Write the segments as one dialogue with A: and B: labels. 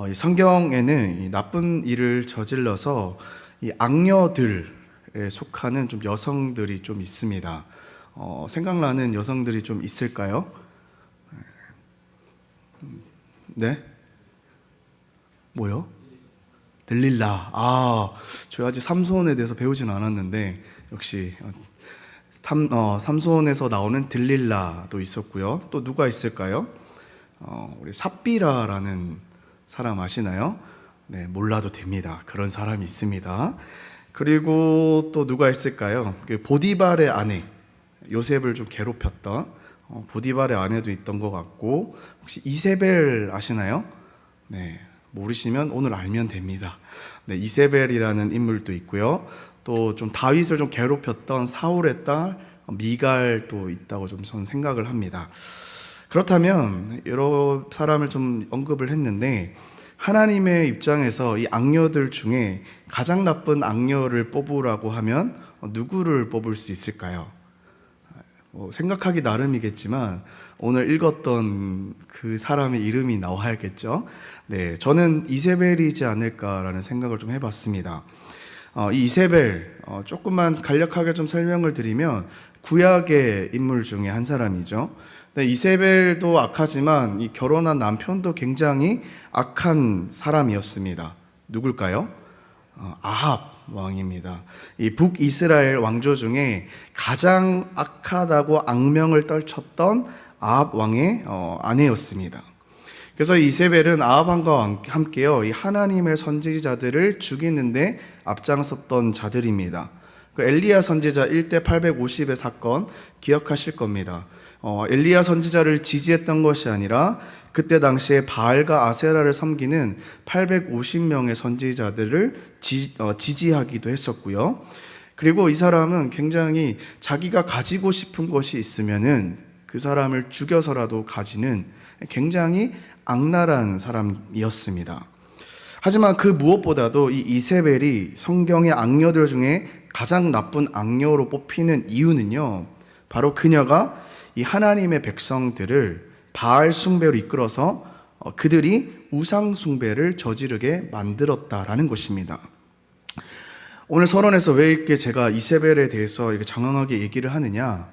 A: 이 성경에는 이 나쁜 일을 저질러서 이 악녀들에 속하는 좀 여성들이 좀 있습니다. 생각나는 여성들이 좀 있을까요? 네? 뭐요? 들릴라. 저희 아직 삼손에 대해서 배우진 않았는데 역시 삼손에서 나오는 들릴라도 있었고요. 또 누가 있을까요? 우리 삽비라라는 사람 아시나요? 네, 몰라도 됩니다. 그런 사람이 있습니다. 그리고 또 누가 있을까요? 보디발의 아내, 요셉을 좀 괴롭혔던 보디발의 아내도 있던 것 같고, 혹시 이세벨 아시나요? 네, 모르시면 오늘 알면 됩니다. 네, 이세벨이라는 인물도 있고요. 또 좀 다윗을 좀 괴롭혔던 사울의 딸 미갈도 있다고 좀 저는 생각을 합니다. 그렇다면 여러 사람을 좀 언급을 했는데, 하나님의 입장에서 이 악녀들 중에 가장 나쁜 악녀를 뽑으라고 하면 누구를 뽑을 수 있을까요? 생각하기 나름이겠지만 오늘 읽었던 그 사람의 이름이 나와야겠죠. 네, 저는 이세벨이지 않을까라는 생각을 좀 해봤습니다. 이 이세벨, 조금만 간략하게 좀 설명을 드리면 구약의 인물 중에 한 사람이죠. 네, 이세벨도 악하지만 이 결혼한 남편도 굉장히 악한 사람이었습니다. 누굴까요? 아합 왕입니다. 이 북이스라엘 왕조 중에 가장 악하다고 악명을 떨쳤던 아합 왕의 아내였습니다. 그래서 이세벨은 아합 왕과 함께요, 이 하나님의 선지자들을 죽이는데 앞장섰던 자들입니다. 그 엘리야 선지자 1대 850의 사건 기억하실 겁니다. 엘리야 선지자를 지지했던 것이 아니라 그때 당시에 바알과 아세라를 섬기는 850명의 선지자들을 지지하기도 했었고요. 그리고 이 사람은 굉장히 자기가 가지고 싶은 것이 있으면은 그 사람을 죽여서라도 가지는 굉장히 악랄한 사람이었습니다. 하지만 그 무엇보다도 이 이세벨이 성경의 악녀들 중에 가장 나쁜 악녀로 뽑히는 이유는요, 바로 그녀가 이 하나님의 백성들을 바알 숭배로 이끌어서 그들이 우상 숭배를 저지르게 만들었다라는 것입니다. 오늘 서론에서 왜 이렇게 제가 이세벨에 대해서 이렇게 장황하게 얘기를 하느냐?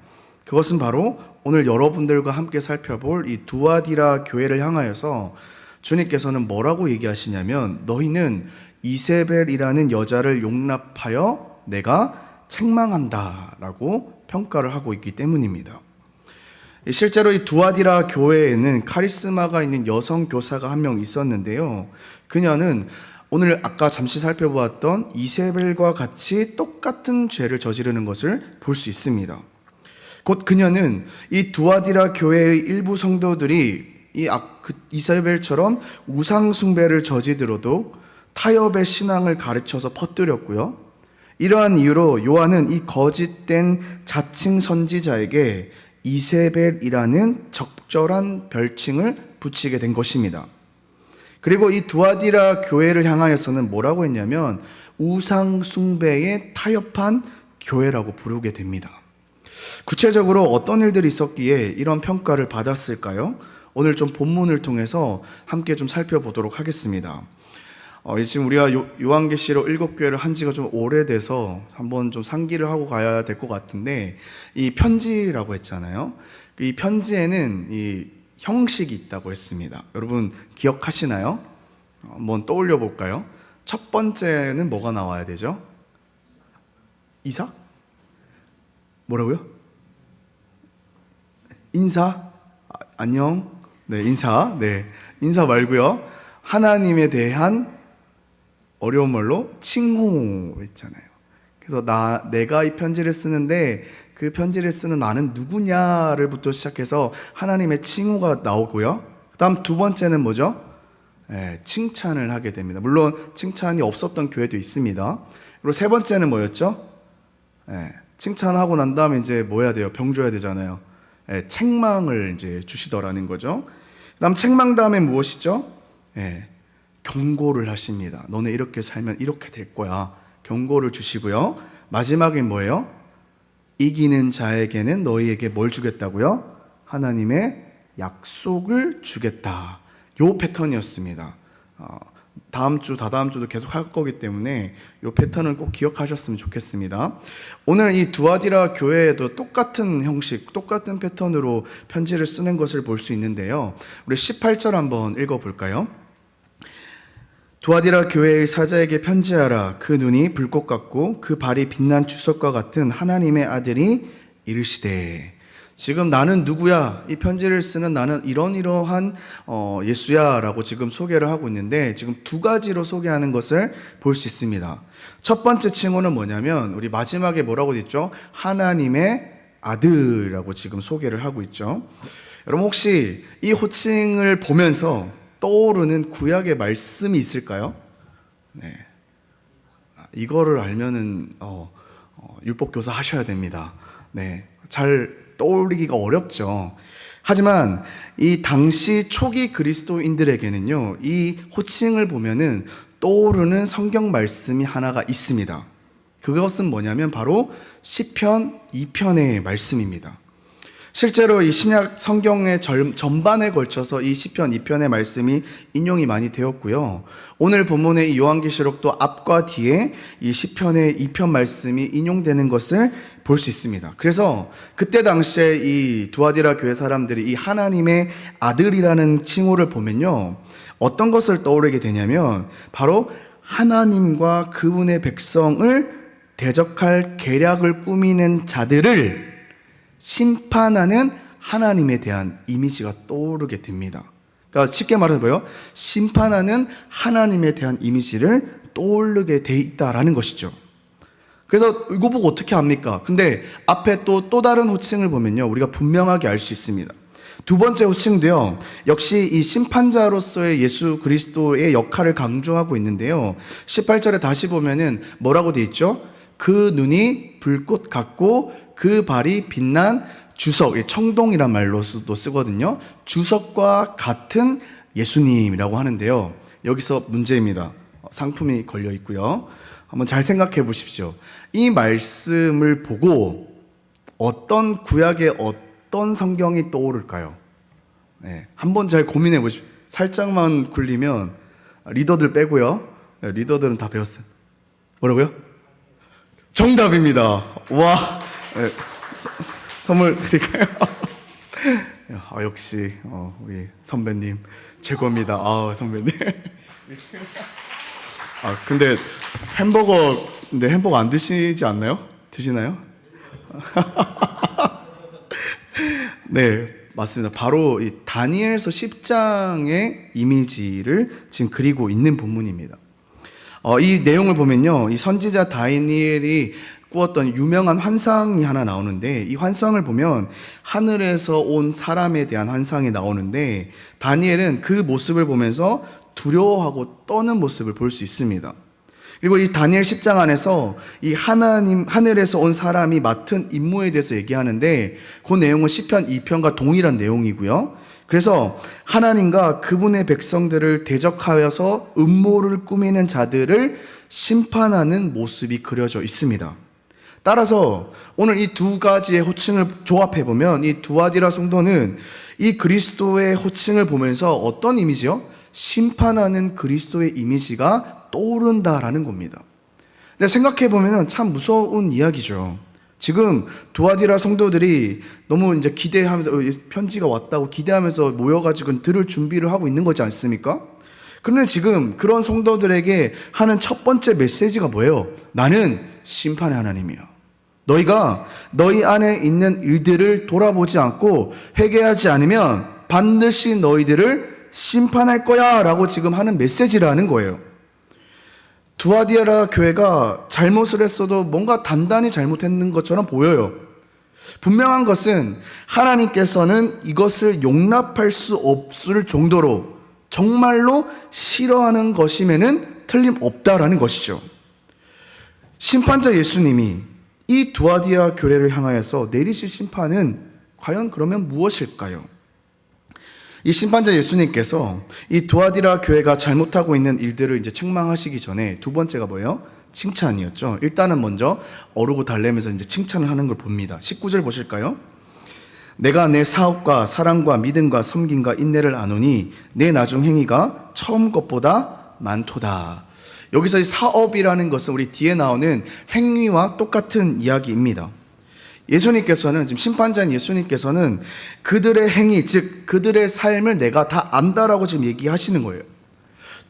A: 그것은 바로 오늘 여러분들과 함께 살펴볼 이 두아디라 교회를 향하여서 주님께서는 뭐라고 얘기하시냐면, 너희는 이세벨이라는 여자를 용납하여 내가 책망한다라고 평가를 하고 있기 때문입니다. 실제로 이 두아디라 교회에는 카리스마가 있는 여성 교사가 한 명 있었는데요. 그녀는 오늘 아까 잠시 살펴보았던 이세벨과 같이 똑같은 죄를 저지르는 것을 볼 수 있습니다. 곧 그녀는 이 두아디라 교회의 일부 성도들이 이세벨처럼 우상 숭배를 저지르어도 타협의 신앙을 가르쳐서 퍼뜨렸고요. 이러한 이유로 요한은 이 거짓된 자칭 선지자에게 이세벨이라는 적절한 별칭을 붙이게 된 것입니다. 그리고 이 두아디라 교회를 향하여서는 뭐라고 했냐면 우상 숭배에 타협한 교회라고 부르게 됩니다. 구체적으로 어떤 일들이 있었기에 이런 평가를 받았을까요? 오늘 좀 본문을 통해서 함께 좀 살펴보도록 하겠습니다. 지금 우리가 요한계시록 7교회를 한 지가 좀 오래돼서 한번 좀 상기를 하고 가야 될 것 같은데, 이 편지라고 했잖아요. 이 편지에는 이 형식이 있다고 했습니다. 여러분 기억하시나요? 한번 떠올려 볼까요? 첫 번째는 뭐가 나와야 되죠? 이사? 뭐라고요? 인사? 안녕? 네, 인사. 네, 인사 말고요. 하나님에 대한 어려운 말로 칭호 있잖아요. 그래서 내가 이 편지를 쓰는데 그 편지를 쓰는 나는 누구냐를부터 시작해서 하나님의 칭호가 나오고요. 그 다음 두 번째는 뭐죠? 칭찬을 하게 됩니다. 물론 칭찬이 없었던 교회도 있습니다. 그리고 세 번째는 뭐였죠? 칭찬하고 난 다음에 이제 뭐 해야 돼요? 병 줘야 되잖아요. 책망을 이제 주시더라는 거죠. 그 다음 책망 다음에 무엇이죠? 경고를 하십니다. 너네 이렇게 살면 이렇게 될 거야. 경고를 주시고요. 마지막에 뭐예요? 이기는 자에게는 너희에게 뭘 주겠다고요? 하나님의 약속을 주겠다. 요 패턴이었습니다. 다음 주, 다다음 주도 계속 할 거기 때문에 이 패턴은 꼭 기억하셨으면 좋겠습니다. 오늘 이 두아디라 교회에도 똑같은 형식, 똑같은 패턴으로 편지를 쓰는 것을 볼 수 있는데요. 우리 18절 한번 읽어볼까요? 두아디라 교회의 사자에게 편지하라. 그 눈이 불꽃 같고 그 발이 빛난 주석과 같은 하나님의 아들이 이르시되. 지금 나는 누구야? 이 편지를 쓰는 나는 이러한 예수야 라고 지금 소개를 하고 있는데, 지금 두 가지로 소개하는 것을 볼 수 있습니다. 첫 번째 칭호는 뭐냐면, 우리 마지막에 뭐라고 됐죠? 하나님의 아들이라고 지금 소개를 하고 있죠. 여러분, 혹시 이 호칭을 보면서 떠오르는 구약의 말씀이 있을까요? 네. 이거를 알면은 율법교사 하셔야 됩니다. 네. 잘 떠올리기가 어렵죠. 하지만 이 당시 초기 그리스도인들에게는요, 이 호칭을 보면은 떠오르는 성경 말씀이 하나가 있습니다. 그것은 뭐냐면 바로 시편 2편의 말씀입니다. 실제로 이 신약 성경의 전반에 걸쳐서 이 시편 2편의 말씀이 인용이 많이 되었고요. 오늘 본문의 이 요한계시록도 앞과 뒤에 이 시편의 2편 말씀이 인용되는 것을 볼 수 있습니다. 그래서 그때 당시에 이 두아디라 교회 사람들이 이 하나님의 아들이라는 칭호를 보면요, 어떤 것을 떠오르게 되냐면 바로 하나님과 그분의 백성을 대적할 계략을 꾸미는 자들을 심판하는 하나님에 대한 이미지가 떠오르게 됩니다. 그러니까 쉽게 말해서 뭐예요? 심판하는 하나님에 대한 이미지를 떠오르게 돼 있다라는 것이죠. 그래서 이거 보고 어떻게 합니까? 근데 앞에 또 다른 호칭을 보면요, 우리가 분명하게 알 수 있습니다. 두 번째 호칭도요, 역시 이 심판자로서의 예수 그리스도의 역할을 강조하고 있는데요. 18절에 다시 보면은 뭐라고 돼 있죠? 그 눈이 불꽃 같고 그 발이 빛난 주석, 청동이란 말로도 쓰거든요. 주석과 같은 예수님이라고 하는데요. 여기서 문제입니다. 상품이 걸려 있고요. 한번 잘 생각해 보십시오. 이 말씀을 보고 어떤 구약의 어떤 성경이 떠오를까요? 네, 한번 잘 고민해 보십시오. 살짝만 굴리면 리더들 빼고요. 네, 리더들은 다 배웠어요. 뭐라고요? 정답입니다. 와, 네, 선물 드릴까요? 역시 우리 선배님 최고입니다. 선배님. 근데 햄버거 안 드시지 않나요? 드시나요? 네, 맞습니다. 바로 이 다니엘서 10장의 이미지를 지금 그리고 있는 본문입니다. 이 내용을 보면요, 이 선지자 다니엘이 꾸었던 유명한 환상이 하나 나오는데, 이 환상을 보면 하늘에서 온 사람에 대한 환상이 나오는데, 다니엘은 그 모습을 보면서 두려워하고 떠는 모습을 볼 수 있습니다. 그리고 이 다니엘 10장 안에서 이 하늘에서 온 사람이 맡은 임무에 대해서 얘기하는데, 그 내용은 시편 2편과 동일한 내용이고요. 그래서 하나님과 그분의 백성들을 대적하여서 음모를 꾸미는 자들을 심판하는 모습이 그려져 있습니다. 따라서 오늘 이 두 가지의 호칭을 조합해 보면 이 두아디라 성도는 이 그리스도의 호칭을 보면서 어떤 이미지요? 심판하는 그리스도의 이미지가 떠오른다라는 겁니다. 근데 생각해 보면 참 무서운 이야기죠. 지금 두아디라 성도들이 너무 이제 기대하면서 편지가 왔다고 기대하면서 모여가지고 들을 준비를 하고 있는 거지 않습니까? 그런데 지금 그런 성도들에게 하는 첫 번째 메시지가 뭐예요? 나는 심판의 하나님이야. 너희가 너희 안에 있는 일들을 돌아보지 않고 회개하지 않으면 반드시 너희들을 심판할 거야 라고 지금 하는 메시지라는 거예요. 두아디라 교회가 잘못을 했어도 뭔가 단단히 잘못했는 것처럼 보여요. 분명한 것은 하나님께서는 이것을 용납할 수 없을 정도로 정말로 싫어하는 것임에는 틀림없다라는 것이죠. 심판자 예수님이 이 두아디라 교회를 향하여서 내리실 심판은 과연 그러면 무엇일까요? 이 심판자 예수님께서 이 두아디라 교회가 잘못하고 있는 일들을 이제 책망하시기 전에 두 번째가 뭐예요? 칭찬이었죠. 일단은 먼저 어르고 달래면서 이제 칭찬을 하는 걸 봅니다. 19절 보실까요? 내가 내 사업과 사랑과 믿음과 섬김과 인내를 아노니 내 나중 행위가 처음 것보다 많도다. 여기서 이 사업이라는 것은 우리 뒤에 나오는 행위와 똑같은 이야기입니다. 예수님께서는, 지금 심판자인 예수님께서는 그들의 행위, 즉 그들의 삶을 내가 다 안다라고 지금 얘기하시는 거예요.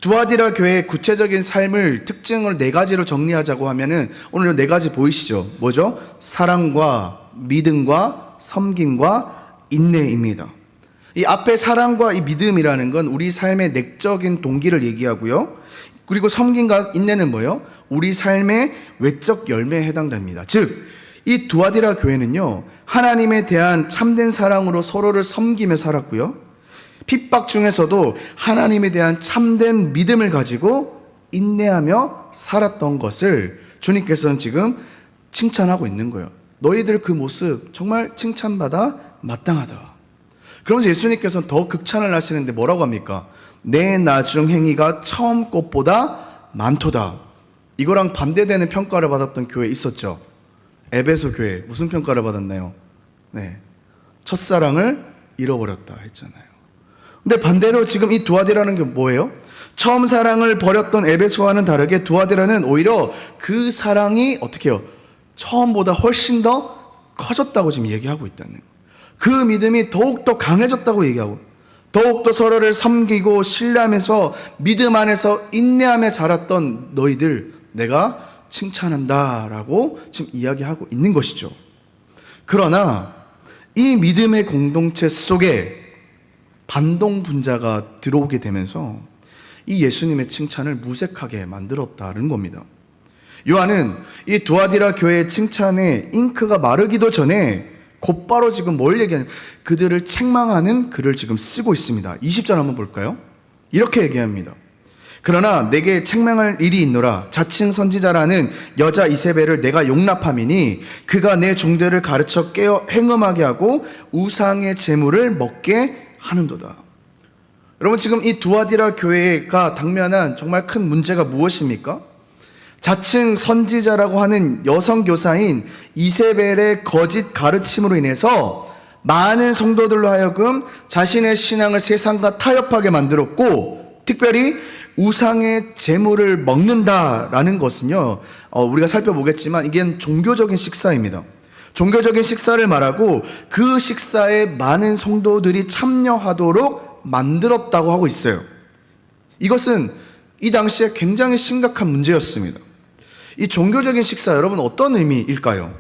A: 두아디라 교회의 구체적인 삶을 특징을 네 가지로 정리하자고 하면은 오늘 네 가지 보이시죠? 뭐죠? 사랑과 믿음과 섬김과 인내입니다. 이 앞에 사랑과 이 믿음이라는 건 우리 삶의 내적인 동기를 얘기하고요. 그리고 섬김과 인내는 뭐예요? 우리 삶의 외적 열매에 해당됩니다. 즉, 이 두아디라 교회는요, 하나님에 대한 참된 사랑으로 서로를 섬기며 살았고요. 핍박 중에서도 하나님에 대한 참된 믿음을 가지고 인내하며 살았던 것을 주님께서는 지금 칭찬하고 있는 거예요. 너희들 그 모습 정말 칭찬받아 마땅하다. 그러면서 예수님께서는 더 극찬을 하시는데 뭐라고 합니까? 내 나중 행위가 처음 것보다 많도다. 이거랑 반대되는 평가를 받았던 교회 있었죠. 에베소 교회 무슨 평가를 받았나요? 네, 첫사랑을 잃어버렸다 했잖아요. 근데 반대로 지금 이 두아디라는 게 뭐예요? 처음 사랑을 버렸던 에베소와는 다르게 두아디라는 오히려 그 사랑이 어떻게 해요? 처음보다 훨씬 더 커졌다고 지금 얘기하고 있다는 거예요. 그 믿음이 더욱더 강해졌다고 얘기하고, 더욱더 서로를 섬기고 신뢰하면서 믿음 안에서 인내하며 자랐던 너희들 내가 칭찬한다라고 지금 이야기하고 있는 것이죠. 그러나 이 믿음의 공동체 속에 반동 분자가 들어오게 되면서 이 예수님의 칭찬을 무색하게 만들었다는 겁니다. 요한은 이 두아디라 교회의 칭찬에 잉크가 마르기도 전에 곧바로 지금 뭘 얘기하냐, 그들을 책망하는 글을 지금 쓰고 있습니다. 20절 한번 볼까요? 이렇게 얘기합니다. 그러나 내게 책망할 일이 있노라. 자칭 선지자라는 여자 이세벨을 내가 용납함이니 그가 내 종들을 가르쳐 깨어 행음하게 하고 우상의 제물을 먹게 하는도다. 여러분, 지금 이 두아디라 교회가 당면한 정말 큰 문제가 무엇입니까? 자칭 선지자라고 하는 여성 교사인 이세벨의 거짓 가르침으로 인해서 많은 성도들로 하여금 자신의 신앙을 세상과 타협하게 만들었고, 특별히 우상의 제물을 먹는다라는 것은요, 우리가 살펴보겠지만 이게 종교적인 식사입니다. 종교적인 식사를 말하고 그 식사에 많은 성도들이 참여하도록 만들었다고 하고 있어요. 이것은 이 당시에 굉장히 심각한 문제였습니다. 이 종교적인 식사, 여러분 어떤 의미일까요?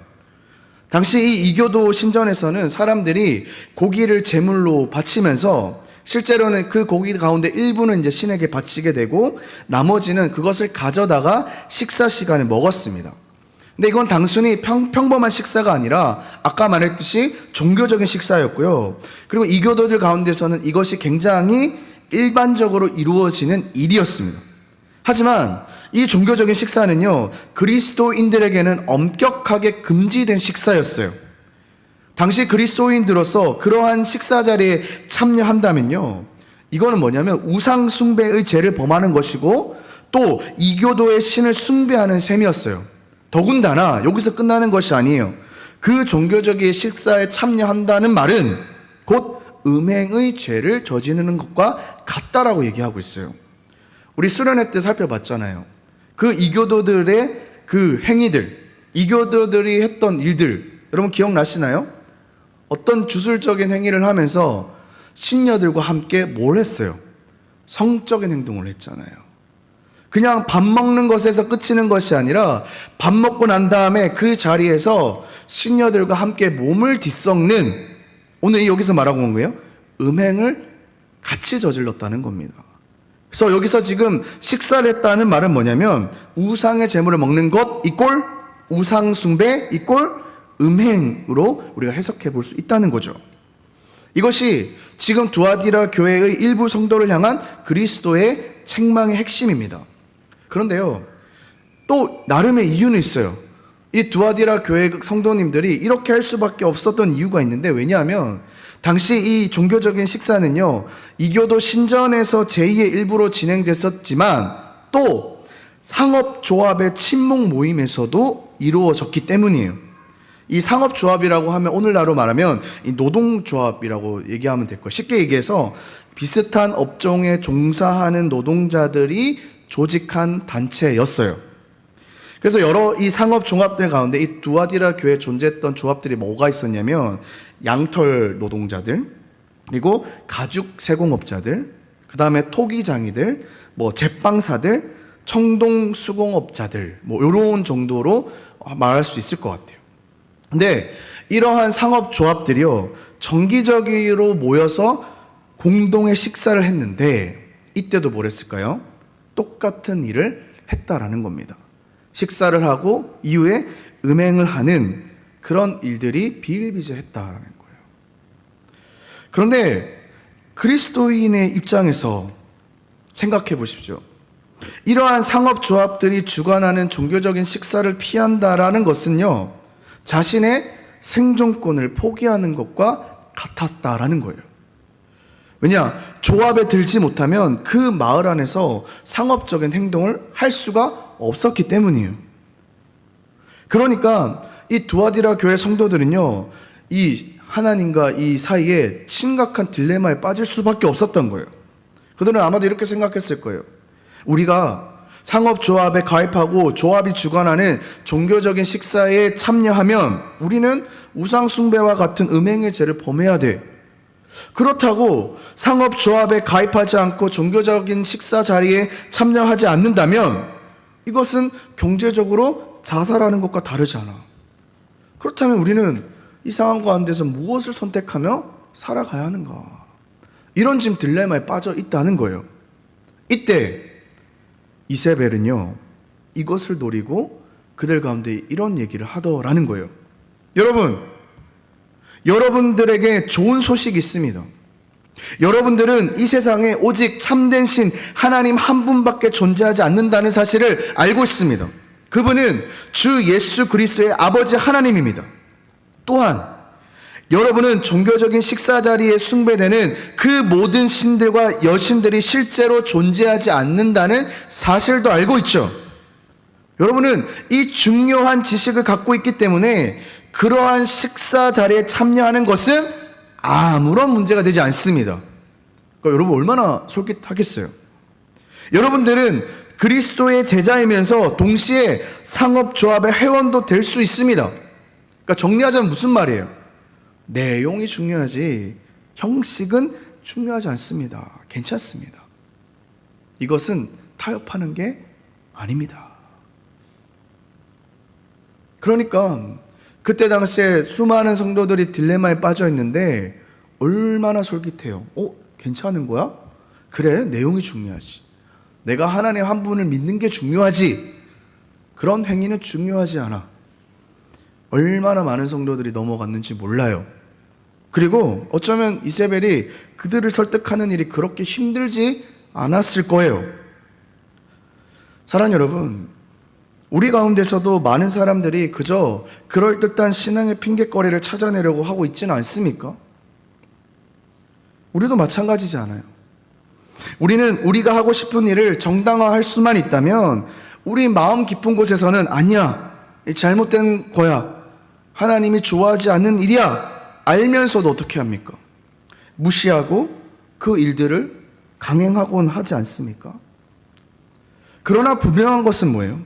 A: 당시 이 이교도 신전에서는 사람들이 고기를 제물로 바치면서 실제로는 그 고기 가운데 일부는 이제 신에게 바치게 되고 나머지는 그것을 가져다가 식사 시간에 먹었습니다. 근데 이건 단순히 평범한 식사가 아니라 아까 말했듯이 종교적인 식사였고요. 그리고 이교도들 가운데서는 이것이 굉장히 일반적으로 이루어지는 일이었습니다. 하지만 이 종교적인 식사는요, 그리스도인들에게는 엄격하게 금지된 식사였어요. 당시 그리스도인들로서 그러한 식사 자리에 참여한다면요, 이거는 뭐냐면 우상 숭배의 죄를 범하는 것이고 또 이교도의 신을 숭배하는 셈이었어요. 더군다나 여기서 끝나는 것이 아니에요. 그 종교적인 식사에 참여한다는 말은 곧 음행의 죄를 저지르는 것과 같다라고 얘기하고 있어요. 우리 수련회 때 살펴봤잖아요. 그 이교도들의 그 행위들, 이교도들이 했던 일들, 여러분 기억나시나요? 어떤 주술적인 행위를 하면서 신녀들과 함께 뭘 했어요? 성적인 행동을 했잖아요. 그냥 밥 먹는 것에서 그치는 것이 아니라 밥 먹고 난 다음에 그 자리에서 신녀들과 함께 몸을 뒤섞는, 오늘 여기서 말하고 온 거예요, 음행을 같이 저질렀다는 겁니다. 그래서 여기서 지금 식사를 했다는 말은 뭐냐면 우상의 제물을 먹는 것 이꼴 우상 숭배 이꼴 음행으로 우리가 해석해 볼 수 있다는 거죠. 이것이 지금 두아디라 교회의 일부 성도를 향한 그리스도의 책망의 핵심입니다. 그런데요, 또 나름의 이유는 있어요. 이 두아디라 교회 성도님들이 이렇게 할 수밖에 없었던 이유가 있는데, 왜냐하면 당시 이 종교적인 식사는요, 이교도 신전에서 제2의 일부로 진행됐었지만 또 상업조합의 친목 모임에서도 이루어졌기 때문이에요. 이 상업조합이라고 하면 오늘날로 말하면 이 노동조합이라고 얘기하면 될 거예요. 쉽게 얘기해서 비슷한 업종에 종사하는 노동자들이 조직한 단체였어요. 그래서 여러 이 상업 종합들 가운데 이 두아디라 교회에 존재했던 조합들이 뭐가 있었냐면 양털 노동자들, 그리고 가죽 세공업자들, 그 다음에 토기장이들, 뭐 제빵사들, 청동 수공업자들, 뭐 이런 정도로 말할 수 있을 것 같아요. 근데 이러한 상업 조합들이요, 정기적으로 모여서 공동의 식사를 했는데 이때도 뭘 했을까요? 똑같은 일을 했다라는 겁니다. 식사를 하고 이후에 음행을 하는 그런 일들이 비일비재했다라는 거예요. 그런데 그리스도인의 입장에서 생각해 보십시오. 이러한 상업조합들이 주관하는 종교적인 식사를 피한다라는 것은요, 자신의 생존권을 포기하는 것과 같았다라는 거예요. 왜냐? 조합에 들지 못하면 그 마을 안에서 상업적인 행동을 할 수가 없었기 때문이에요. 그러니까 이 두아디라 교회 성도들은요, 이 하나님과 이 사이에 심각한 딜레마에 빠질 수밖에 없었던 거예요. 그들은 아마도 이렇게 생각했을 거예요. 우리가 상업조합에 가입하고 조합이 주관하는 종교적인 식사에 참여하면 우리는 우상숭배와 같은 음행의 죄를 범해야 돼. 그렇다고 상업조합에 가입하지 않고 종교적인 식사 자리에 참여하지 않는다면 이것은 경제적으로 자살하는 것과 다르지 않아. 그렇다면 우리는 이 상황 가운데서 무엇을 선택하며 살아가야 하는가? 이런 지금 딜레마에 빠져 있다는 거예요. 이때 이세벨은요, 이것을 노리고 그들 가운데 이런 얘기를 하더라는 거예요. 여러분들에게 좋은 소식이 있습니다. 여러분들은 이 세상에 오직 참된 신 하나님 한 분밖에 존재하지 않는다는 사실을 알고 있습니다. 그분은 주 예수 그리스도의 아버지 하나님입니다. 또한 여러분은 종교적인 식사 자리에 숭배되는 그 모든 신들과 여신들이 실제로 존재하지 않는다는 사실도 알고 있죠. 여러분은 이 중요한 지식을 갖고 있기 때문에 그러한 식사 자리에 참여하는 것은 아무런 문제가 되지 않습니다. 그러니까 여러분 얼마나 솔깃하겠어요. 여러분들은 그리스도의 제자이면서 동시에 상업조합의 회원도 될 수 있습니다. 그러니까 정리하자면 무슨 말이에요? 내용이 중요하지 형식은 중요하지 않습니다. 괜찮습니다. 이것은 타협하는 게 아닙니다. 그러니까 그때 당시에 수많은 성도들이 딜레마에 빠져 있는데 얼마나 솔깃해요. 괜찮은 거야? 그래, 내용이 중요하지. 내가 하나님 한 분을 믿는 게 중요하지. 그런 행위는 중요하지 않아. 얼마나 많은 성도들이 넘어갔는지 몰라요. 그리고 어쩌면 이세벨이 그들을 설득하는 일이 그렇게 힘들지 않았을 거예요. 사랑하는 여러분, 우리 가운데서도 많은 사람들이 그저 그럴듯한 신앙의 핑곗거리를 찾아내려고 하고 있지는 않습니까? 우리도 마찬가지지 않아요. 우리는 우리가 하고 싶은 일을 정당화할 수만 있다면 우리 마음 깊은 곳에서는 아니야, 잘못된 거야, 하나님이 좋아하지 않는 일이야 알면서도 어떻게 합니까? 무시하고 그 일들을 강행하곤 하지 않습니까? 그러나 분명한 것은 뭐예요?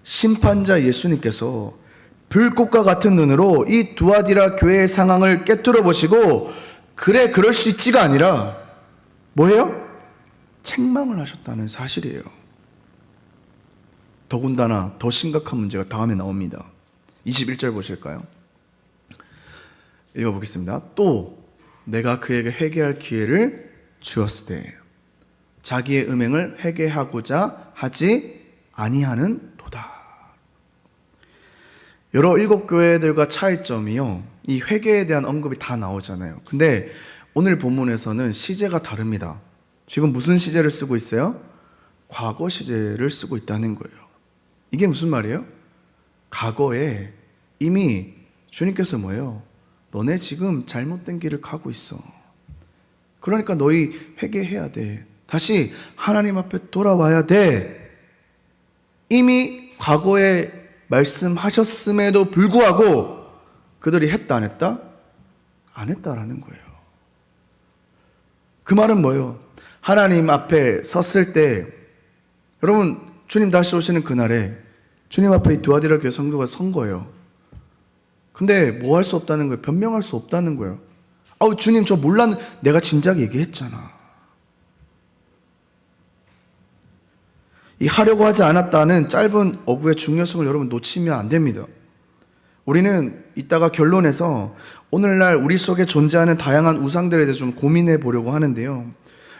A: 심판자 예수님께서 불꽃과 같은 눈으로 이 두아디라 교회의 상황을 깨뚫어 보시고 그래, 그럴 수 있지가 아니라 뭐예요? 책망을 하셨다는 사실이에요. 더군다나 더 심각한 문제가 다음에 나옵니다. 21절 보실까요? 읽어보겠습니다. 또 내가 그에게 회개할 기회를 주었을 때 자기의 음행을 회개하고자 하지 아니하는 도다. 여러 일곱 교회들과 차이점이요, 이 회개에 대한 언급이 다 나오잖아요. 근데 오늘 본문에서는 시제가 다릅니다. 지금 무슨 시제를 쓰고 있어요? 과거 시제를 쓰고 있다는 거예요. 이게 무슨 말이에요? 과거에 이미 주님께서 뭐예요? 너네 지금 잘못된 길을 가고 있어. 그러니까 너희 회개해야 돼. 다시 하나님 앞에 돌아와야 돼. 이미 과거에 말씀하셨음에도 불구하고 그들이 했다 안 했다? 안 했다라는 거예요. 그 말은 뭐예요? 하나님 앞에 섰을 때 여러분, 주님 다시 오시는 그날에 주님 앞에 이 두아디라 교회 성도가 선 거예요. 근데 뭐 할 수 없다는 거예요. 변명할 수 없다는 거예요. 아우, 주님 저 몰랐는데. 내가 진작 얘기했잖아. 이 하려고 하지 않았다는 짧은 어구의 중요성을 여러분 놓치면 안 됩니다. 우리는 이따가 결론에서 오늘날 우리 속에 존재하는 다양한 우상들에 대해서 좀 고민해 보려고 하는데요.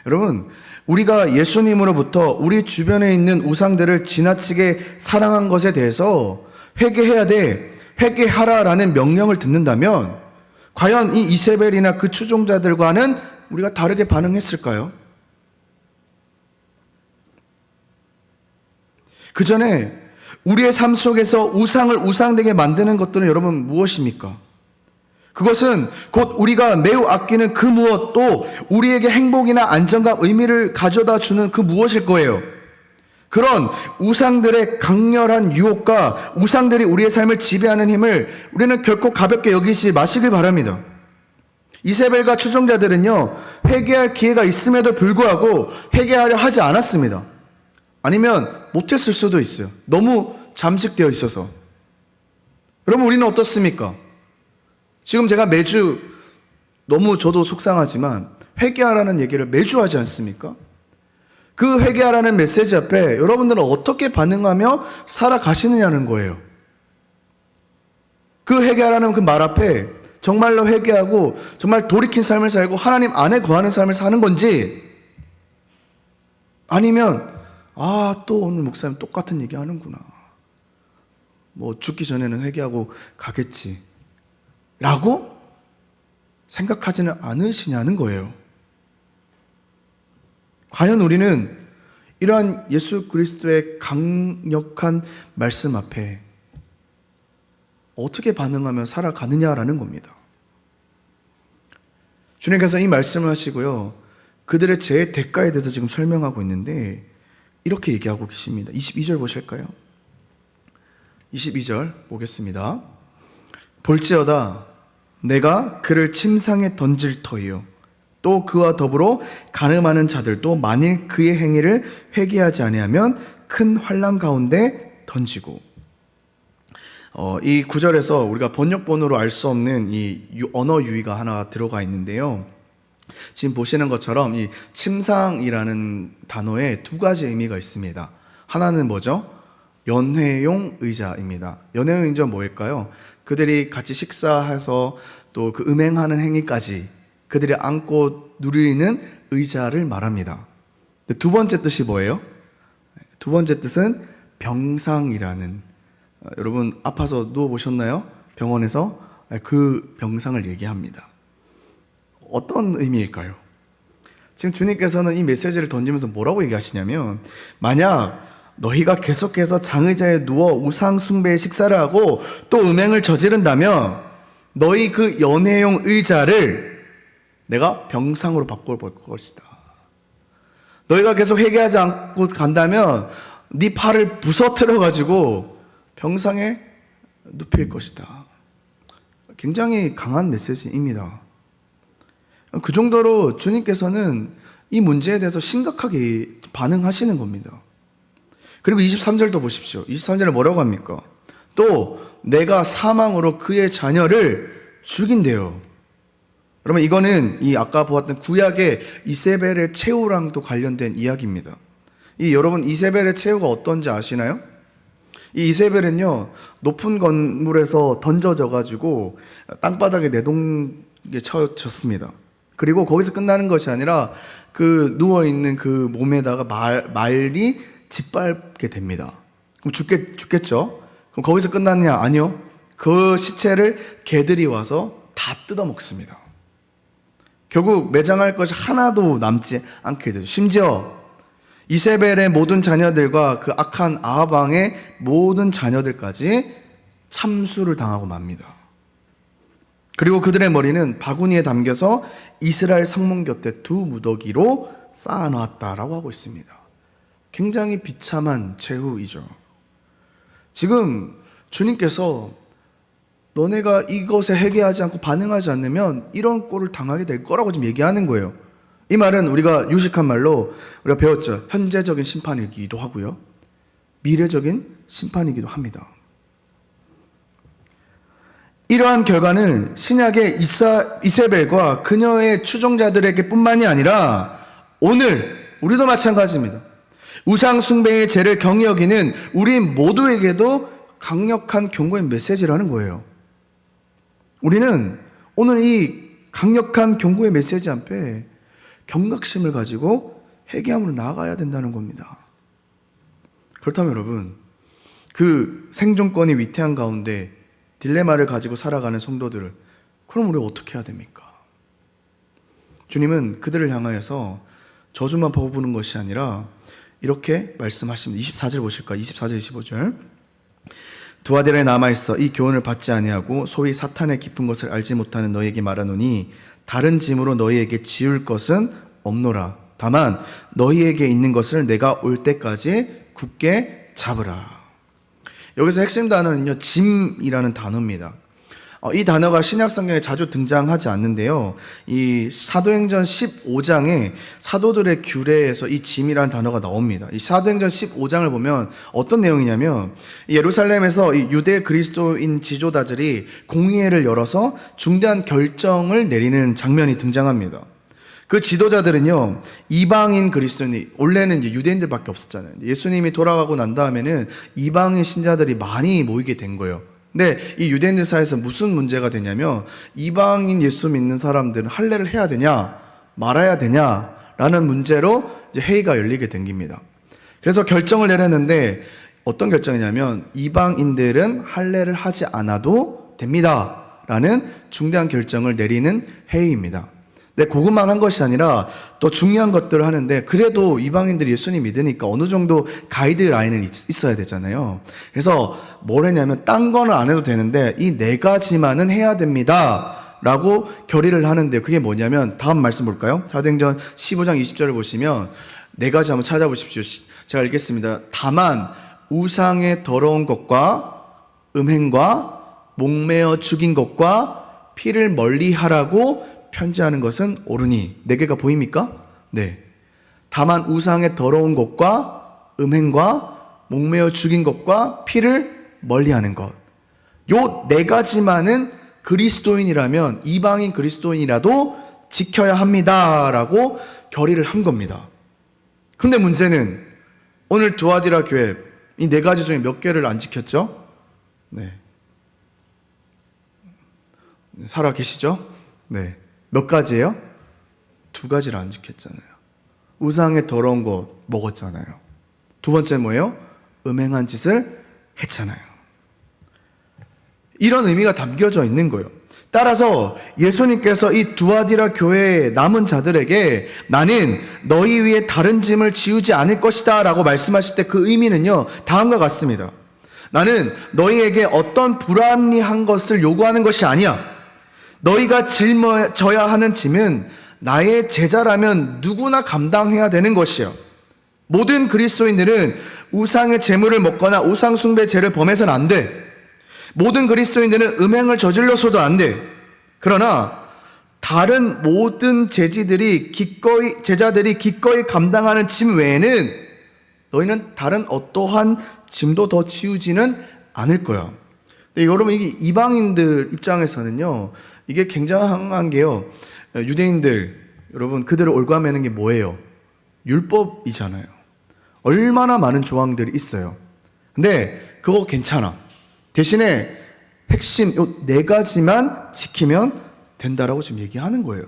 A: 여러분, 우리가 예수님으로부터 우리 주변에 있는 우상들을 지나치게 사랑한 것에 대해서 회개해야 돼, 회개하라라는 명령을 듣는다면 과연 이 이세벨이나 그 추종자들과는 우리가 다르게 반응했을까요? 그 전에 우리의 삶 속에서 우상을 우상되게 만드는 것들은 여러분 무엇입니까? 그것은 곧 우리가 매우 아끼는 그 무엇, 또 우리에게 행복이나 안정감, 의미를 가져다 주는 그 무엇일 거예요. 그런 우상들의 강렬한 유혹과 우상들이 우리의 삶을 지배하는 힘을 우리는 결코 가볍게 여기지 마시길 바랍니다. 이세벨과 추종자들은요, 회개할 기회가 있음에도 불구하고 회개하려 하지 않았습니다. 아니면 못했을 수도 있어요. 너무 잠식되어 있어서. 여러분, 우리는 어떻습니까? 지금 제가 매주, 너무 저도 속상하지만 회개하라는 얘기를 매주 하지 않습니까? 그 회개하라는 메시지 앞에 여러분들은 어떻게 반응하며 살아가시느냐는 거예요. 그 회개하라는 그 말 앞에 정말로 회개하고 정말 돌이킨 삶을 살고 하나님 안에 거하는 삶을 사는 건지, 아니면 또 오늘 목사님 똑같은 얘기 하는구나, 뭐 죽기 전에는 회개하고 가겠지 라고 생각하지는 않으시냐는 거예요. 과연 우리는 이러한 예수 그리스도의 강력한 말씀 앞에 어떻게 반응하며 살아가느냐라는 겁니다. 주님께서 이 말씀을 하시고요, 그들의 죄의 대가에 대해서 지금 설명하고 있는데 이렇게 얘기하고 계십니다. 22절 보실까요? 22절 보겠습니다. 볼지어다 내가 그를 침상에 던질 터이요, 또 그와 더불어 간음하는 자들도 만일 그의 행위를 회개하지 아니하면 큰 환난 가운데 던지고. 이 구절에서 우리가 번역본으로 알 수 없는 이 언어 유희가 하나 들어가 있는데요. 지금 보시는 것처럼 이 침상이라는 단어에 두 가지 의미가 있습니다. 하나는 뭐죠? 연회용 의자입니다. 연회용 의자 뭐일까요? 그들이 같이 식사해서 또 그 음행하는 행위까지 그들이 앉고 누리는 의자를 말합니다. 두 번째 뜻이 뭐예요? 두 번째 뜻은 병상이라는, 여러분 아파서 누워보셨나요? 병원에서 그 병상을 얘기합니다. 어떤 의미일까요? 지금 주님께서는 이 메시지를 던지면서 뭐라고 얘기하시냐면, 만약 너희가 계속해서 장의자에 누워 우상 숭배의 식사를 하고 또 음행을 저지른다면 너희 그 연회용 의자를 내가 병상으로 바꿔볼 것이다. 너희가 계속 회개하지 않고 간다면 네 팔을 부서뜨려 가지고 병상에 눕힐 것이다. 굉장히 강한 메시지입니다. 그 정도로 주님께서는 이 문제에 대해서 심각하게 반응하시는 겁니다. 그리고 23절도 보십시오. 23절에 뭐라고 합니까? 또 내가 사망으로 그의 자녀를 죽인대요. 그러면 이거는 이 아까 보았던 구약의 이세벨의 최후랑도 관련된 이야기입니다. 여러분, 이세벨의 최후가 어떤지 아시나요? 이 이세벨은요, 높은 건물에서 던져져 가지고 땅바닥에 내동에 쳐졌습니다. 그리고 거기서 끝나는 것이 아니라 그 누워있는 그 몸에다가 말이 짓밟게 됩니다. 그럼 죽겠죠? 그럼 거기서 끝났냐? 아니요. 그 시체를 개들이 와서 다 뜯어먹습니다. 결국 매장할 것이 하나도 남지 않게 되죠. 심지어 이세벨의 모든 자녀들과 그 악한 아합 왕의 모든 자녀들까지 참수를 당하고 맙니다. 그리고 그들의 머리는 바구니에 담겨서 이스라엘 성문 곁에 두 무더기로 쌓아놨다라고 하고 있습니다. 굉장히 비참한 최후이죠. 지금 주님께서 너네가 이것에 회개하지 않고 반응하지 않으면 이런 꼴을 당하게 될 거라고 지금 얘기하는 거예요. 이 말은 우리가 유식한 말로 우리가 배웠죠. 현재적인 심판이기도 하고요. 미래적인 심판이기도 합니다. 이러한 결과는 신약의 이세벨과 그녀의 추종자들에게 뿐만이 아니라 오늘 우리도 마찬가지입니다. 우상 숭배의 죄를 경히 여기는 우리 모두에게도 강력한 경고의 메시지라는 거예요. 우리는 오늘 이 강력한 경고의 메시지 앞에 경각심을 가지고 회개함으로 나아가야 된다는 겁니다. 그렇다면 여러분, 그 생존권이 위태한 가운데 딜레마를 가지고 살아가는 성도들을 그럼 우리가 어떻게 해야 됩니까? 주님은 그들을 향하여서 저주만 퍼부는 것이 아니라 이렇게 말씀하십니다. 24절 보실까요? 24절 25절. 두아디라에 남아있어 이 교훈을 받지 아니하고 소위 사탄의 깊은 것을 알지 못하는 너희에게 말하노니 다른 짐으로 너희에게 지울 것은 없노라. 다만 너희에게 있는 것을 내가 올 때까지 굳게 잡으라. 여기서 핵심 단어는요, 짐이라는 단어입니다. 이 단어가 신약 성경에 자주 등장하지 않는데요. 이 사도행전 15장에 사도들의 규례에서 이 짐이라는 단어가 나옵니다. 이 사도행전 15장을 보면 어떤 내용이냐면 예루살렘에서 이 유대 그리스도인 지도자들이 공의회를 열어서 중대한 결정을 내리는 장면이 등장합니다. 그 지도자들은요, 이방인 그리스도인이, 원래는 이제 유대인들밖에 없었잖아요. 예수님이 돌아가고 난 다음에는 이방인 신자들이 많이 모이게 된 거예요. 근데 이 유대인들 사이에서 무슨 문제가 되냐면, 이방인 예수 믿는 사람들은 할례를 해야 되냐, 말아야 되냐, 라는 문제로 이제 회의가 열리게 된 겁니다. 그래서 결정을 내렸는데, 어떤 결정이냐면, 이방인들은 할례를 하지 않아도 됩니다. 라는 중대한 결정을 내리는 회의입니다. 근데 그것만 한 것이 아니라 또 중요한 것들을 하는데, 그래도 이방인들이 예수님 믿으니까 어느 정도 가이드라인은 있어야 되잖아요. 그래서 뭘 했냐면, 딴 거는 안 해도 되는데 이 4가지만은 해야 됩니다 라고 결의를 하는데, 그게 뭐냐면 다음 말씀 볼까요? 사도행전 15장 20절을 보시면 4가지 한번 찾아보십시오. 제가 읽겠습니다. 다만 우상의 더러운 것과 음행과 목매어 죽인 것과 피를 멀리하라고 편지하는 것은 옳으니. 4개가 보입니까? 네. 다만 우상의 더러운 것과 음행과 목매어 죽인 것과 피를 멀리하는 것. 요 4가지만은 그리스도인이라면, 이방인 그리스도인이라도 지켜야 합니다라고 결의를 한 겁니다. 근데 문제는 오늘 두아디라 교회 이 4가지 중에 몇 개를 안 지켰죠? 네. 살아 계시죠? 네. 몇 가지예요? 2가지를 안 지켰잖아요. 우상의 더러운 것 먹었잖아요. 2번째 뭐예요? 음행한 짓을 했잖아요. 이런 의미가 담겨져 있는 거예요. 따라서 예수님께서 이 두아디라 교회의 남은 자들에게 나는 너희 위에 다른 짐을 지우지 않을 것이다 라고 말씀하실 때 그 의미는요, 다음과 같습니다. 나는 너희에게 어떤 불합리한 것을 요구하는 것이 아니야. 너희가 짊어져야 하는 짐은 나의 제자라면 누구나 감당해야 되는 것이요. 모든 그리스도인들은 우상의 제물을 먹거나 우상 숭배 죄를 범해서는 안 돼. 모든 그리스도인들은 음행을 저질러서도 안 돼. 그러나 다른 모든 제자들이 기꺼이 감당하는 짐 외에는 너희는 다른 어떠한 짐도 더 지우지는 않을 거야. 근데 여러분, 이게 이방인들 입장에서는요, 이게 굉장한 게요, 유대인들, 여러분, 그들을 올가매는 게 뭐예요? 율법이잖아요. 얼마나 많은 조항들이 있어요. 근데 그거 괜찮아. 대신에 핵심 요 4가지만 지키면 된다라고 지금 얘기하는 거예요.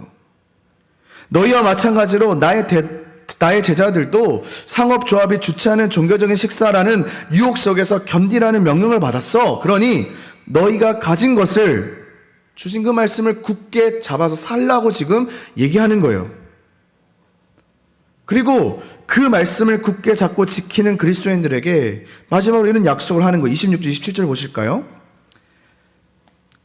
A: 너희와 마찬가지로 나의 제자들도 상업조합이 주최하는 종교적인 식사라는 유혹 속에서 견디라는 명령을 받았어. 그러니 너희가 가진 것을, 주신 그 말씀을 굳게 잡아서 살라고 지금 얘기하는 거예요. 그리고 그 말씀을 굳게 잡고 지키는 그리스도인들에게 마지막으로 이런 약속을 하는 거예요. 26절 27절 보실까요?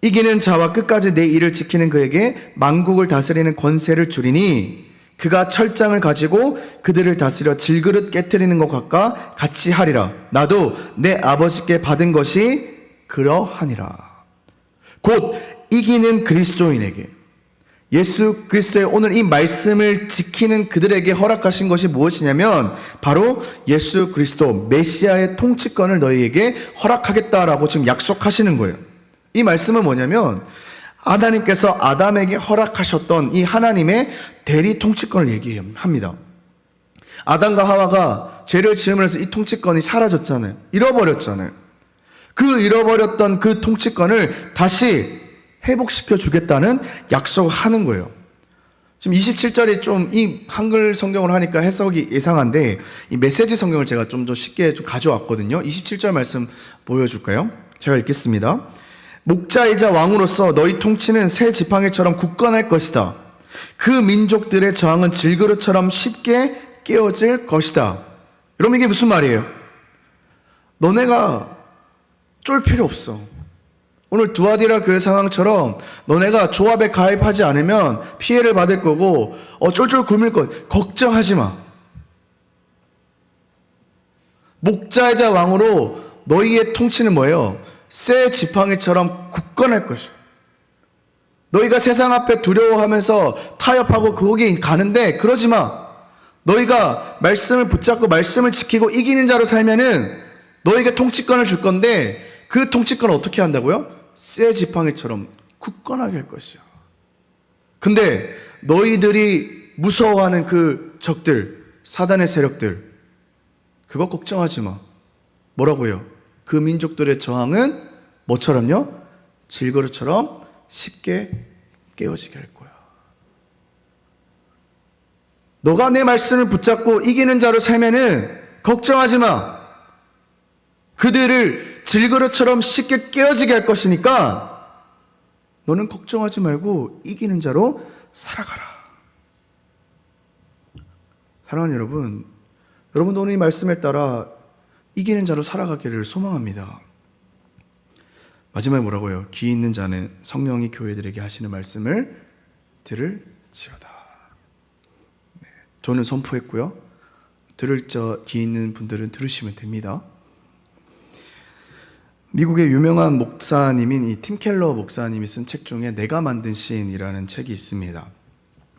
A: 이기는 자와 끝까지 내 일을 지키는 그에게 만국을 다스리는 권세를 주리니 그가 철장을 가지고 그들을 다스려 질그릇 깨트리는 것과 같이 하리라. 나도 내 아버지께 받은 것이 그러하니라. 곧 이기는 그리스도인에게, 예수 그리스도의 오늘 이 말씀을 지키는 그들에게 허락하신 것이 무엇이냐면 바로 예수 그리스도 메시아의 통치권을 너희에게 허락하겠다라고 지금 약속하시는 거예요. 이 말씀은 뭐냐면 하나님께서 아담에게 허락하셨던 이 하나님의 대리 통치권을 얘기합니다. 아담과 하와가 죄를 지으면서 이 통치권이 사라졌잖아요. 잃어버렸잖아요. 그 잃어버렸던 그 통치권을 다시 회복시켜 주겠다는 약속을 하는 거예요. 지금 27절이 좀 이 한글 성경을 하니까 해석이 예상한데 이 메시지 성경을 제가 좀 더 쉽게 좀 가져왔거든요. 27절 말씀 보여줄까요? 제가 읽겠습니다. 목자이자 왕으로서 너희 통치는 새 지팡이처럼 굳건할 것이다. 그 민족들의 저항은 질그릇처럼 쉽게 깨어질 것이다. 여러분 이게 무슨 말이에요? 너네가 쫄 필요 없어. 오늘 두아디라 교회 상황처럼 너네가 조합에 가입하지 않으면 피해를 받을 거고 쫄쫄 굶을 거 걱정하지 마. 목자이자 왕으로 너희의 통치는 뭐예요? 새 지팡이처럼 굳건할 것이야. 너희가 세상 앞에 두려워하면서 타협하고 거기에 가는데 그러지 마. 너희가 말씀을 붙잡고 말씀을 지키고 이기는 자로 살면은 너희에게 통치권을 줄 건데 그 통치권을 어떻게 한다고요? 새 지팡이처럼 굳건하게 할 것이야. 근데 너희들이 무서워하는 그 적들, 사단의 세력들, 그거 걱정하지 마. 뭐라고요? 그 민족들의 저항은 뭐처럼요? 질그릇처럼 쉽게 깨어지게 할 거야. 너가 내 말씀을 붙잡고 이기는 자로 살면은 걱정하지 마. 그들을 질그릇처럼 쉽게 깨어지게 할 것이니까 너는 걱정하지 말고 이기는 자로 살아가라. 사랑하는 여러분, 여러분도 오늘 이 말씀에 따라 이기는 자로 살아가기를 소망합니다. 마지막에 뭐라고요? 귀 있는 자는 성령이 교회들에게 하시는 말씀을 들을지어다. 네, 저는 선포했고요. 들을 귀 있는 분들은 들으시면 됩니다. 미국의 유명한 목사님인 이 팀 켈러 목사님이 쓴 책 중에 내가 만든 신이라는 책이 있습니다.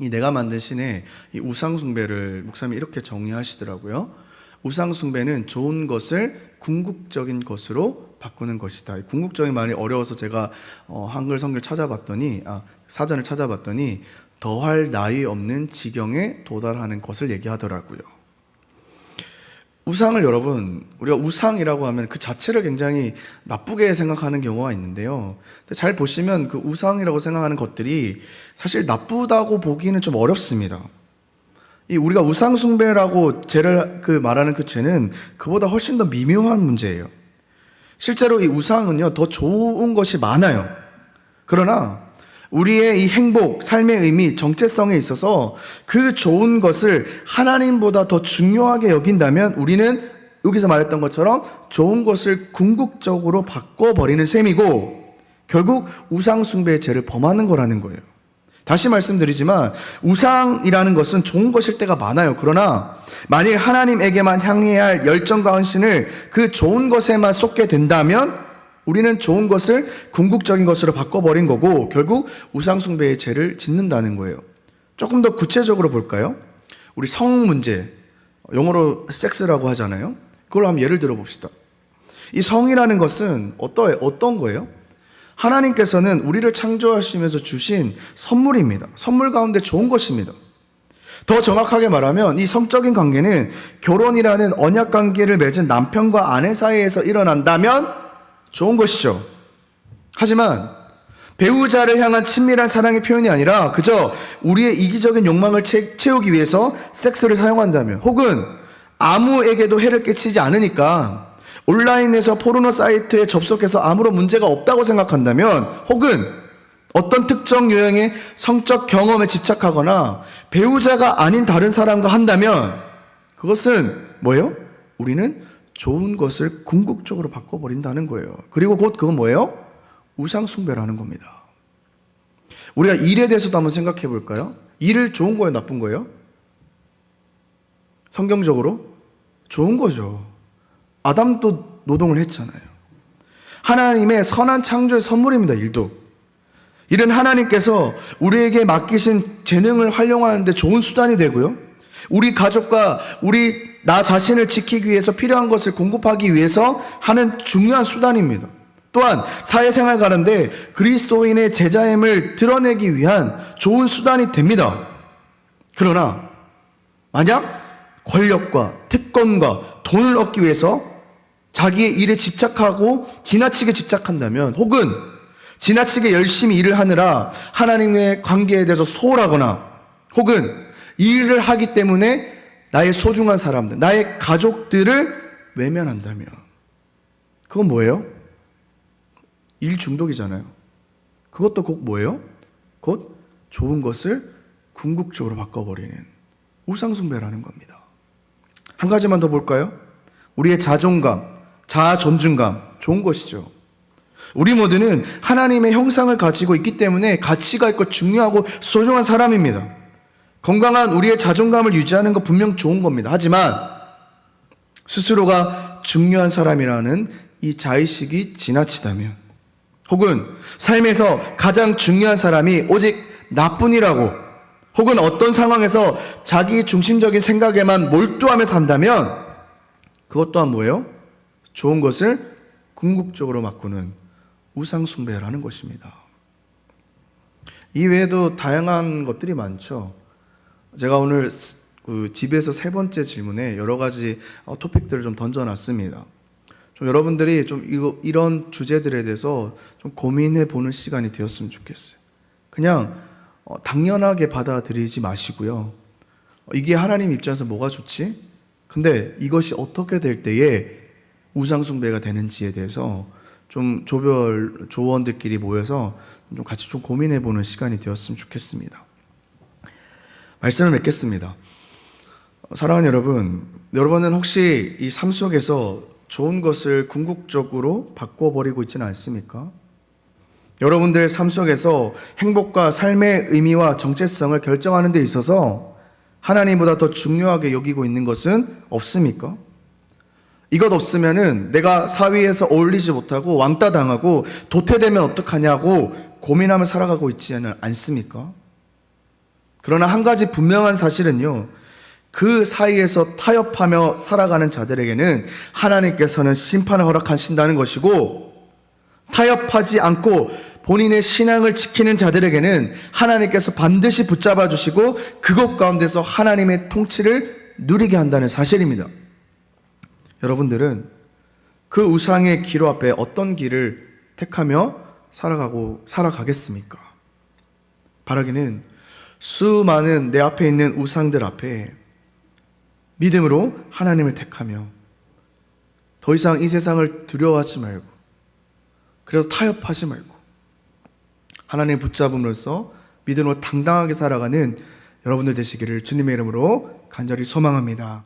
A: 이 내가 만든 신에 이 우상숭배를 목사님이 이렇게 정의하시더라고요. 우상숭배는 좋은 것을 궁극적인 것으로 바꾸는 것이다. 궁극적인 말이 어려워서 제가 한글 성경을 찾아봤더니 사전을 찾아봤더니 더할 나위 없는 지경에 도달하는 것을 얘기하더라고요. 우상을 여러분, 우리가 우상이라고 하면 그 자체를 굉장히 나쁘게 생각하는 경우가 있는데요. 잘 보시면 그 우상이라고 생각하는 것들이 사실 나쁘다고 보기는 좀 어렵습니다. 이 우리가 우상숭배라고 죄를 말하는 그 죄는 그보다 훨씬 더 미묘한 문제예요. 실제로 이 우상은요, 더 좋은 것이 많아요. 그러나 우리의 이 행복, 삶의 의미, 정체성에 있어서 그 좋은 것을 하나님보다 더 중요하게 여긴다면 우리는 여기서 말했던 것처럼 좋은 것을 궁극적으로 바꿔버리는 셈이고 결국 우상숭배의 죄를 범하는 거라는 거예요. 다시 말씀드리지만 우상이라는 것은 좋은 것일 때가 많아요. 그러나 만일 하나님에게만 향해야 할 열정과 헌신을 그 좋은 것에만 쏟게 된다면 우리는 좋은 것을 궁극적인 것으로 바꿔버린 거고 결국 우상숭배의 죄를 짓는다는 거예요. 조금 더 구체적으로 볼까요? 우리 성 문제, 영어로 섹스라고 하잖아요. 그걸 한번 예를 들어 봅시다. 이 성이라는 것은 어떤 거예요? 하나님께서는 우리를 창조하시면서 주신 선물입니다. 선물 가운데 좋은 것입니다. 더 정확하게 말하면 이 성적인 관계는 결혼이라는 언약 관계를 맺은 남편과 아내 사이에서 일어난다면 좋은 것이죠. 하지만 배우자를 향한 친밀한 사랑의 표현이 아니라 그저 우리의 이기적인 욕망을 채우기 위해서 섹스를 사용한다면 혹은 아무에게도 해를 끼치지 않으니까 온라인에서 포르노 사이트에 접속해서 아무런 문제가 없다고 생각한다면 혹은 어떤 특정 유형의 성적 경험에 집착하거나 배우자가 아닌 다른 사람과 한다면 그것은 뭐예요? 우리는 좋은 것을 궁극적으로 바꿔버린다는 거예요. 그리고 곧 그건 뭐예요? 우상숭배라는 겁니다. 우리가 일에 대해서도 한번 생각해 볼까요? 일을 좋은 거예요? 나쁜 거예요? 성경적으로? 좋은 거죠. 아담도 노동을 했잖아요. 하나님의 선한 창조의 선물입니다. 일도. 이런 하나님께서 우리에게 맡기신 재능을 활용하는데 좋은 수단이 되고요. 우리 가족과 나 자신을 지키기 위해서 필요한 것을 공급하기 위해서 하는 중요한 수단입니다. 또한 사회생활 가는데 그리스도인의 제자임을 드러내기 위한 좋은 수단이 됩니다. 그러나 만약 권력과 특권과 돈을 얻기 위해서 자기의 일에 집착하고 지나치게 집착한다면, 혹은 지나치게 열심히 일을 하느라 하나님의 관계에 대해서 소홀하거나, 혹은 이 일을 하기 때문에 나의 소중한 사람들, 나의 가족들을 외면한다면, 그건 뭐예요? 일 중독이잖아요. 그것도 곧 뭐예요? 곧 좋은 것을 궁극적으로 바꿔버리는 우상숭배라는 겁니다. 한 가지만 더 볼까요? 우리의 자존감, 자아 존중감, 좋은 것이죠. 우리 모두는 하나님의 형상을 가지고 있기 때문에 가치가 있고 중요하고 소중한 사람입니다. 건강한 우리의 자존감을 유지하는 거 분명 좋은 겁니다. 하지만 스스로가 중요한 사람이라는 이 자의식이 지나치다면, 혹은 삶에서 가장 중요한 사람이 오직 나뿐이라고, 혹은 어떤 상황에서 자기 중심적인 생각에만 몰두하며 산다면, 그것 또한 뭐예요? 좋은 것을 궁극적으로 바꾸는 우상숭배라는 것입니다. 이 외에도 다양한 것들이 많죠. 제가 오늘 집에서 세 번째 질문에 여러 가지 토픽들을 좀 던져놨습니다. 좀 여러분들이 좀 이런 주제들에 대해서 좀 고민해 보는 시간이 되었으면 좋겠어요. 그냥 당연하게 받아들이지 마시고요. 이게 하나님 입장에서 뭐가 좋지? 근데 이것이 어떻게 될 때에 우상숭배가 되는지에 대해서 좀 조원들끼리 모여서 좀 같이 좀 고민해 보는 시간이 되었으면 좋겠습니다. 말씀을 맺겠습니다. 사랑하는 여러분은 혹시 이 삶 속에서 좋은 것을 궁극적으로 바꿔버리고 있지는 않습니까? 여러분들 삶 속에서 행복과 삶의 의미와 정체성을 결정하는 데 있어서 하나님보다 더 중요하게 여기고 있는 것은 없습니까? 이것 없으면은 내가 사위에서 어울리지 못하고 왕따 당하고 도태되면 어떡하냐고 고민하며 살아가고 있지는 않습니까? 그러나 한 가지 분명한 사실은요, 그 사이에서 타협하며 살아가는 자들에게는 하나님께서는 심판을 허락하신다는 것이고, 타협하지 않고 본인의 신앙을 지키는 자들에게는 하나님께서 반드시 붙잡아 주시고 그것 가운데서 하나님의 통치를 누리게 한다는 사실입니다. 여러분들은 그 우상의 기로 앞에 어떤 길을 택하며 살아가겠습니까? 바라기는 수많은 내 앞에 있는 우상들 앞에 믿음으로 하나님을 택하며 더 이상 이 세상을 두려워하지 말고, 그래서 타협하지 말고 하나님의 붙잡음으로써 믿음으로 당당하게 살아가는 여러분들 되시기를 주님의 이름으로 간절히 소망합니다.